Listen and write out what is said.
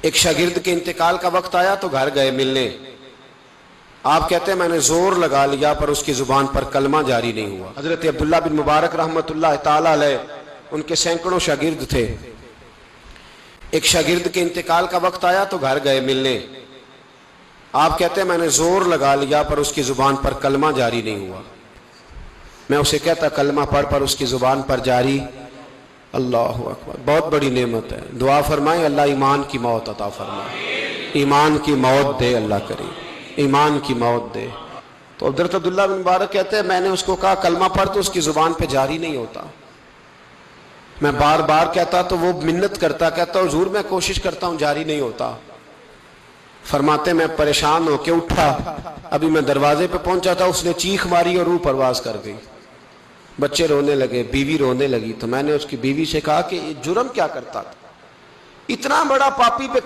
ایک شاگرد کے انتقال کا وقت آیا تو گھر گئے ملنے. آپ کہتے ہیں میں نے زور لگا لیا پر اس کی زبان پر کلمہ جاری نہیں ہوا. حضرت عبداللہ بن مبارک رحمۃ اللہ تعالی علیہ، ان کے سینکڑوں شاگرد تھے. ایک شاگرد کے انتقال کا وقت آیا تو گھر گئے ملنے. آپ کہتے ہیں میں نے زور لگا لیا پر اس کی زبان پر کلمہ جاری نہیں ہوا. میں اسے کہتا کلمہ پڑھ پر اس کی زبان پر جاری. اللہ اکبر، بہت بڑی نعمت ہے. دعا فرمائیں اللہ ایمان کی موت عطا فرمائے، ایمان کی موت دے اللہ کریم، ایمان کی موت دے. تو حضرت عبداللہ بن مبارک کہتے ہیں میں نے اس کو کہا کلمہ پڑھ تو اس کی زبان پہ جاری نہیں ہوتا. میں بار بار کہتا تو وہ منت کرتا، کہتا حضور میں کوشش کرتا ہوں جاری نہیں ہوتا. فرماتے میں پریشان ہو کے اٹھا، ابھی میں دروازے پہ پہنچا تھا اس نے چیخ ماری اور روح پرواز کر گئی. بچے رونے لگے، بیوی رونے لگی. تو میں نے اس کی بیوی سے کہا کہ یہ جرم کیا کرتا تھا، اتنا بڑا پاپی پہ